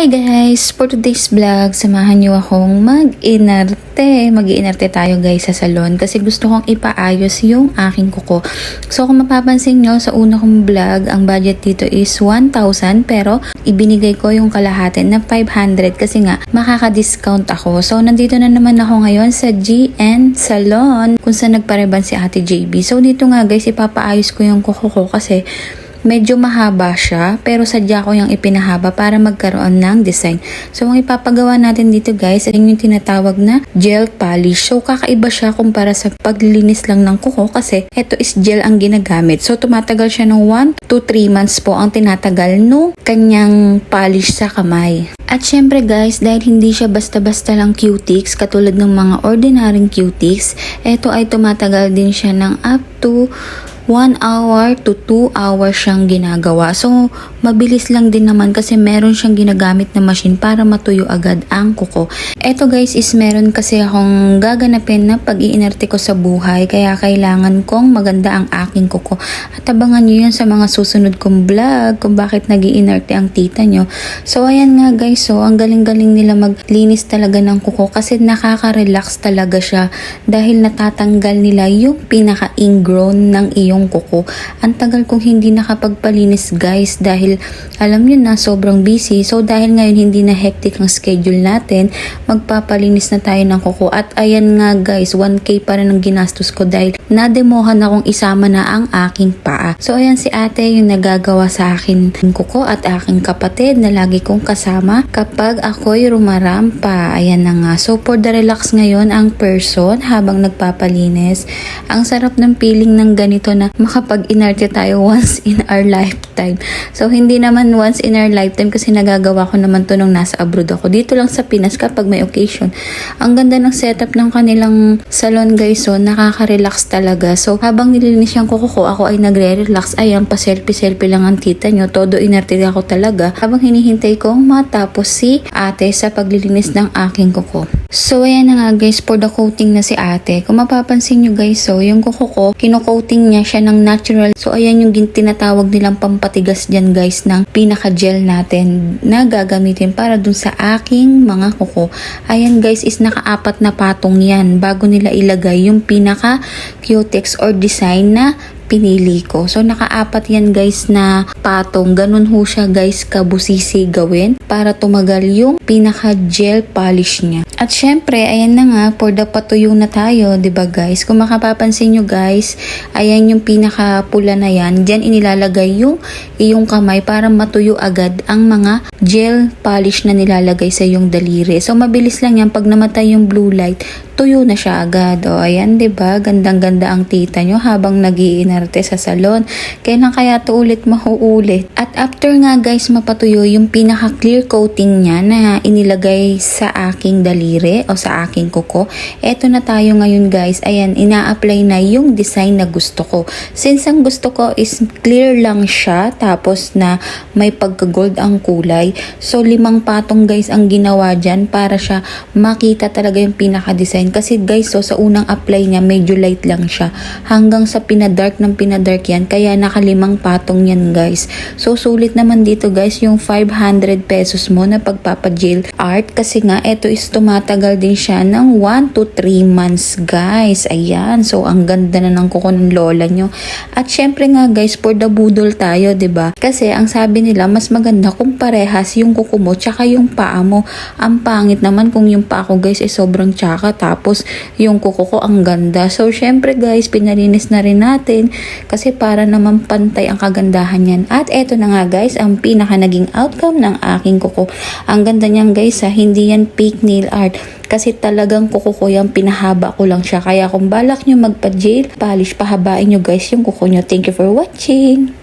Hi guys! For today's vlog, samahan niyo akong mag-inarte. Mag-inarte tayo guys sa salon kasi gusto kong ipaayos yung aking kuko. So kung mapapansin nyo, sa una kong vlog, ang budget dito is 1,000 pero ibinigay ko yung kalahati na 500 kasi nga makaka-discount ako. So nandito na naman ako ngayon sa GN Salon kung saan nagpareban si Ate JB. So dito nga guys, ipapaayos ko yung kuko ko kasi medyo mahaba siya, pero sadya ko yung ipinahaba para magkaroon ng design. So, ang ipapagawa natin dito guys, ay yung tinatawag na gel polish. So, kakaiba siya kumpara sa paglinis lang ng kuko kasi ito is gel ang ginagamit. So, tumatagal siya ng 1 to 3 months po ang tinatagal no kanyang polish sa kamay. At syempre guys, dahil hindi siya basta-basta lang cutics katulad ng mga ordinaryong cutics, ito ay tumatagal din siya ng up to 1 hour to 2 hours siyang ginagawa. So, mabilis lang din naman kasi meron siyang ginagamit na machine para matuyo agad ang kuko. Eto guys is meron kasi akong gaganapin na pag-iinarte ko sa buhay kaya kailangan kong maganda ang aking kuko. At abangan nyo yun sa mga susunod kong vlog kung bakit nag-iinarte ang tita nyo. So, ayan nga guys, so ang galing-galing nila maglinis talaga ng kuko kasi nakaka-relax talaga siya dahil natatanggal nila yung pinaka-ingrown ng yung kuko. Ang tagal kong hindi nakapagpalinis guys dahil alam nyo na sobrang busy. So dahil ngayon hindi na hectic ang schedule natin, magpapalinis na tayo ng kuko. At ayan nga guys, 1K pa rin ang ginastos ko dahil nademohan akong isama na ang aking paa. So ayan si ate yung nagagawa sa akin ng kuko at aking kapatid na lagi kong kasama kapag ako'y rumarampa. Ayan na nga. So for the relax ngayon ang person habang nagpapalinis. Ang sarap ng feeling ng ganito na makapag-inarte tayo once in our lifetime. So, hindi naman once in our lifetime kasi nagagawa ko naman to nung nasa abroad ako. Dito lang sa Pinas kapag may occasion. Ang ganda ng setup ng kanilang salon guys. So, nakaka-relax talaga. So, habang nililinis yung kuko ko, ako ay nagre-relax. Ayan, pa-selfie-selfie lang ang tita nyo. Todo inarte ako talaga. Habang hinihintay kong matapos si ate sa paglilinis ng aking kuko. So, ayan na nga guys, for the coating na si ate. Kung mapapansin nyo guys, so, yung kuko ko, kino-coating niya siya ng natural. So, ayan yung tinatawag nilang pampatigas dyan guys ng pinaka-gel natin na gagamitin para dun sa aking mga kuko. Ayan guys, is naka-4 na patong yan bago nila ilagay yung pinaka-cutex or design na pinili ko. So, naka-4 yan guys na patong. Ganun ho siya guys kabusisi gawin para tumagal yung pinaka-gel polish niya. At syempre, ayan na nga, for the patuyo na tayo, 'di ba guys? Kung makapapansin nyo guys, ayan yung pinaka-pula na yan. Diyan inilalagay yung iyong kamay para matuyo agad ang mga gel polish na nilalagay sa iyong daliri. So, mabilis lang yan. Pag namatay yung blue light, tuyo na siya agad. O, ayan, 'di ba? Gandang-ganda ang tita nyo habang nag-iinarte sa salon. Kailan kaya to ulit mauulit? At after nga guys mapatuyo yung pinaka-clear coating niya na inilagay sa aking daliri o sa aking kuko, eto na tayo ngayon guys. Ayan, ina-apply na yung design na gusto ko. Since ang gusto ko is clear lang siya tapos na may pagka-gold ang kulay. So, 5 patong guys ang ginawa dyan para siya makita talaga yung pinaka-design. Kasi guys, so sa unang apply niya, medyo light lang siya. Hanggang sa pinadark ng pinadark yan. Kaya naka 5 patong yan guys. So, sulit naman dito guys yung 500 pesos mo na pagpapa-gel art. Kasi nga, eto is tumatagal din siya ng 1 to 3 months guys. Ayan. So, ang ganda na ng kuko ng lola nyo. At syempre nga guys, for the budol tayo, 'di ba? Kasi ang sabi nila, mas maganda kung parehas yung kuko mo tsaka yung paa mo. Ang pangit naman kung yung paa ko guys ay sobrang tsaka tapos yung kuko ko ang ganda. So, syempre guys, pinalinis na rin natin kasi para naman pantay ang kagandahan yan. At eto na nga guys, ang pinaka naging outcome ng aking kuko. Ang ganda niyan guys, hindi yan fake nail art. Kasi talagang kuko ko yan, pinahaba ko lang siya. Kaya kung balak nyo magpa-gel polish, pahabain nyo guys yung kuko nyo. Thank you for watching!